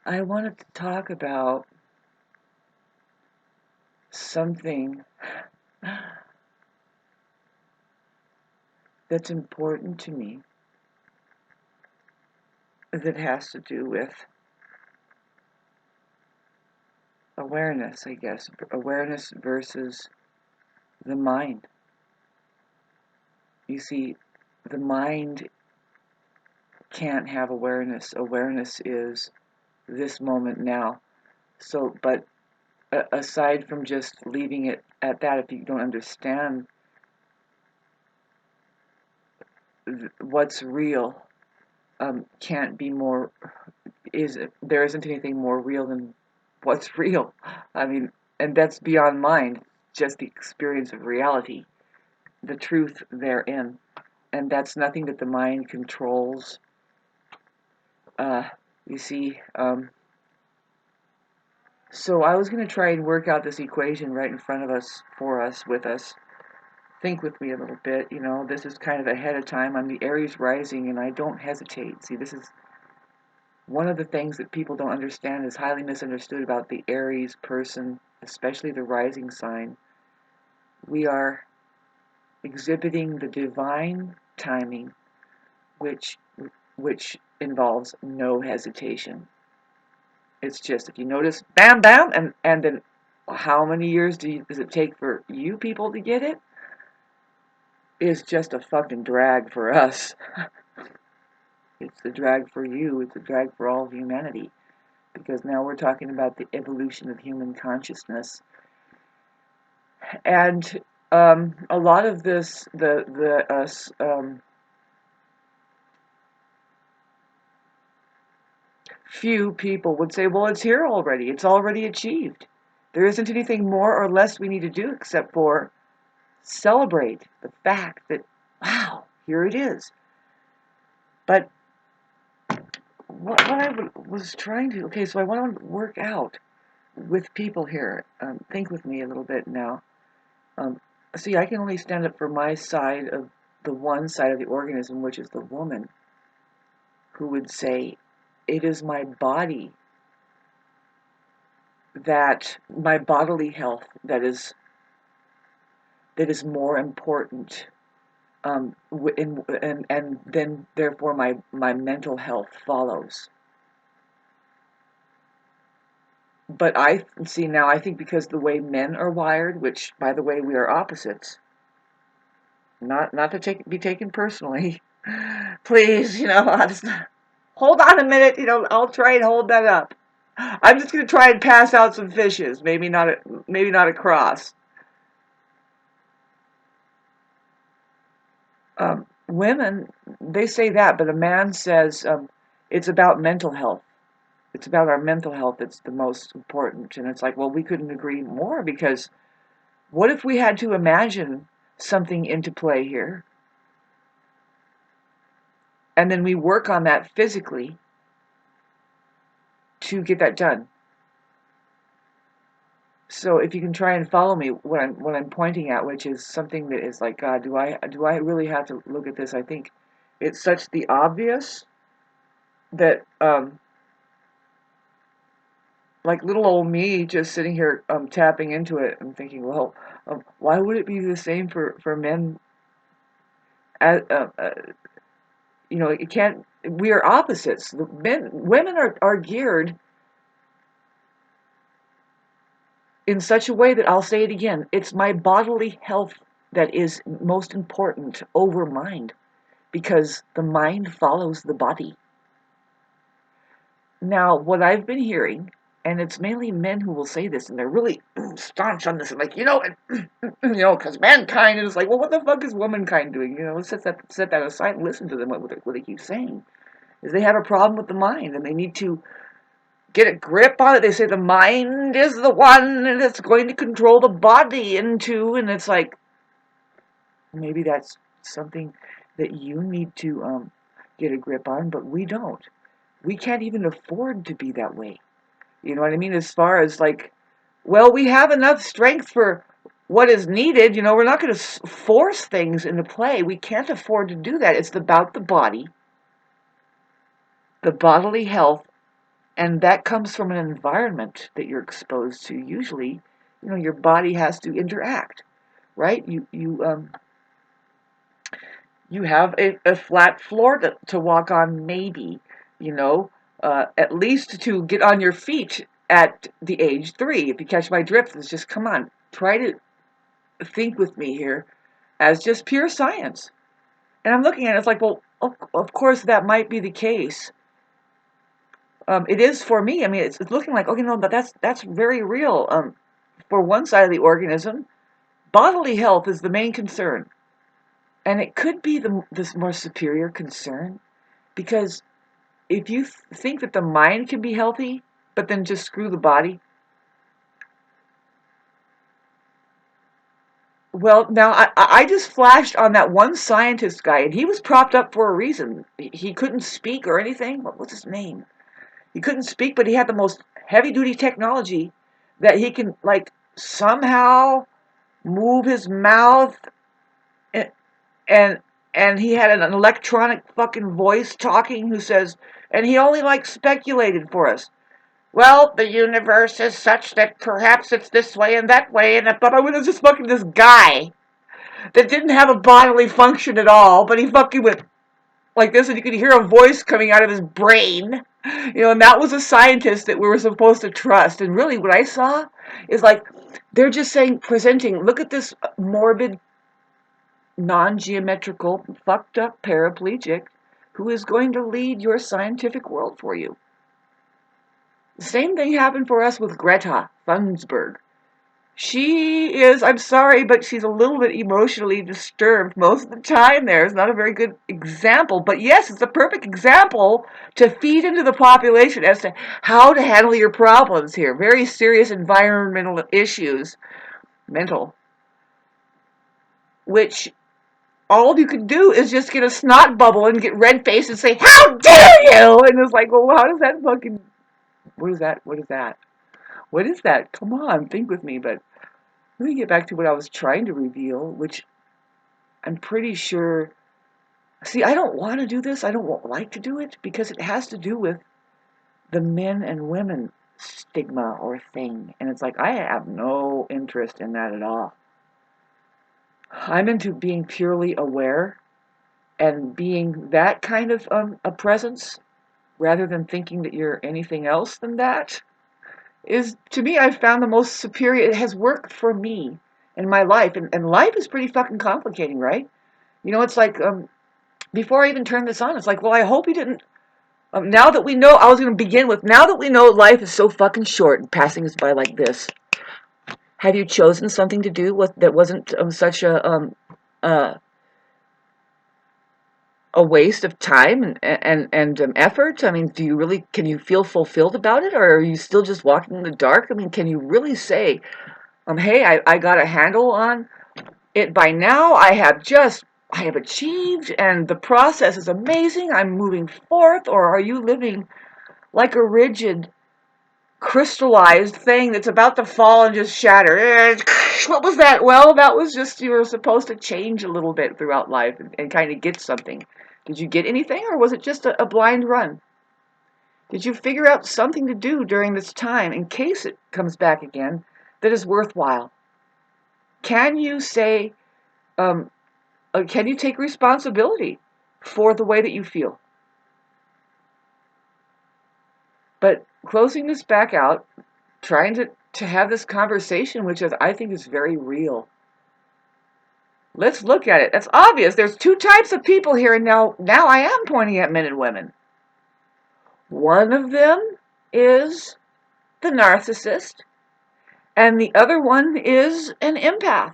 I wanted to talk about something that's important to me that has to do with awareness, I guess. Awareness versus the mind. You see, the mind can't have awareness. Awareness is this moment now. So, but aside from just leaving it at that, if you don't understand what's real, can't be more, there isn't anything more real than what's real. I mean, and that's beyond mind, just the experience of reality, the truth therein. And that's nothing that the mind controls. Uh, you see, so I was going to try and work out this equation right in front of us, for us, with us. Think with me a little bit. This is kind of ahead of time. I'm the Aries rising, and I don't hesitate. See, this is one of the things that people don't understand, is highly misunderstood about the Aries person, especially the rising sign. We are exhibiting the divine timing, which involves no hesitation. It's just, if you notice, bam, bam, and then how many years does it take for you people to get it? Is just a fucking drag for us. It's a drag for you. It's a drag for all of humanity. Because now we're talking about the evolution of human consciousness. And a lot of this, few people would say, well, it's here already. It's already achieved. There isn't anything more or less we need to do except for celebrate the fact that, wow, here it is. But what I was trying to, okay, so I want to work out with people here. Think with me a little bit now. See, I can only stand up for my side of the one side of the organism, which is the woman, who would say, it is my body, that my bodily health that is more important, and then therefore my mental health follows. But I see now, I think because the way men are wired, which, by the way, we are opposites, not to be taken personally, please, I'll just, hold on a minute, I'll try and hold that up. I'm just going to try and pass out some fishes, maybe not across. Women, they say that, but a man says, it's about mental health. It's about our mental health that's the most important. And it's like, well, we couldn't agree more, because what if we had to imagine something into play here, and then we work on that physically to get that done? So if you can try and follow me, what I'm pointing at, which is something that is like, God, do I really have to look at this? I think it's such the obvious that, like little old me just sitting here, tapping into it and thinking, well, why would it be the same for men? As, it can't. We are opposites. Women are geared in such a way that, I'll say it again, it's my bodily health that is most important over mind, because the mind follows the body. Now, what I've been hearing, and it's mainly men who will say this, and they're really staunch on this, and like, because mankind is like, well, what the fuck is womankind doing? Let's set that aside and listen to them, what they keep saying. Is they have a problem with the mind, and they need to get a grip on it. They say the mind is the one that's going to control the body and it's like, maybe that's something that you need to get a grip on, but we don't. We can't even afford to be that way. You know what I mean? As far as like, well, we have enough strength for what is needed. We're not going to force things into play. We can't afford to do that. It's about the body, the bodily health, And that comes from an environment that you're exposed to. Usually, your body has to interact, right? You have a flat floor to walk on, maybe, at least to get on your feet at the age 3. If you catch my drift, it's just, come on, try to think with me here as just pure science. And I'm looking at it, it's like, well, of course that might be the case. It is for me. I mean, it's looking like, okay, no, but that's very real. For one side of the organism, bodily health is the main concern. And it could be this more superior concern, because if you think that the mind can be healthy, but then just screw the body, well, now I just flashed on that one scientist guy, and he was propped up for a reason. He couldn't speak or anything. What's his name? He couldn't speak, but he had the most heavy-duty technology that he can, like, somehow move his mouth, and and, and he had an electronic fucking voice talking who says, and he only, like, speculated for us. Well, the universe is such that perhaps it's this way and that way, but I was just fucking this guy that didn't have a bodily function at all, but he fucking went like this, and you could hear a voice coming out of his brain, and that was a scientist that we were supposed to trust. And really, what I saw is like they're just presenting, look at this morbid, non-geometrical, fucked up paraplegic who is going to lead your scientific world for you. The same thing happened for us with Greta Thunberg. She is, I'm sorry, but she's a little bit emotionally disturbed most of the time there. It's not a very good example, but yes, it's a perfect example to feed into the population as to how to handle your problems here. Very serious environmental issues, mental, which all you can do is just get a snot bubble and get red-faced and say, "How dare you!" And it's like, well, how does that fucking, what is that? What is that? What is that? Come on, think with me, but let me get back to what I was trying to reveal, which I'm pretty sure. See, I don't want to do this. I don't like to do it because it has to do with the men and women stigma or thing. And it's like, I have no interest in that at all. I'm into being purely aware and being that kind of a presence rather than thinking that you're anything else than that. Is, to me, I've found the most superior. It has worked for me in my life, and life is pretty fucking complicating, right? It's like, before I even turned this on, it's like, well, I hope you didn't, now that we know, I was going to begin with, now that we know life is so fucking short and passing us by like this, have you chosen something to do that wasn't such a waste of time and effort? I mean, can you feel fulfilled about it, or are you still just walking in the dark? I mean, can you really say, hey, I got a handle on it by now, I have achieved, and the process is amazing, I'm moving forth? Or are you living like a rigid, crystallized thing that's about to fall and just shatter? What was that? Well, that was just, you were supposed to change a little bit throughout life and kind of get something. Did you get anything, or was it just a blind run? Did you figure out something to do during this time in case it comes back again that is worthwhile? Can you say, can you take responsibility for the way that you feel? But closing this back out, trying to have this conversation, which I think is very real. Let's look at it. That's obvious. There's two types of people here, and now I am pointing at men and women. One of them is the narcissist, and the other one is an empath.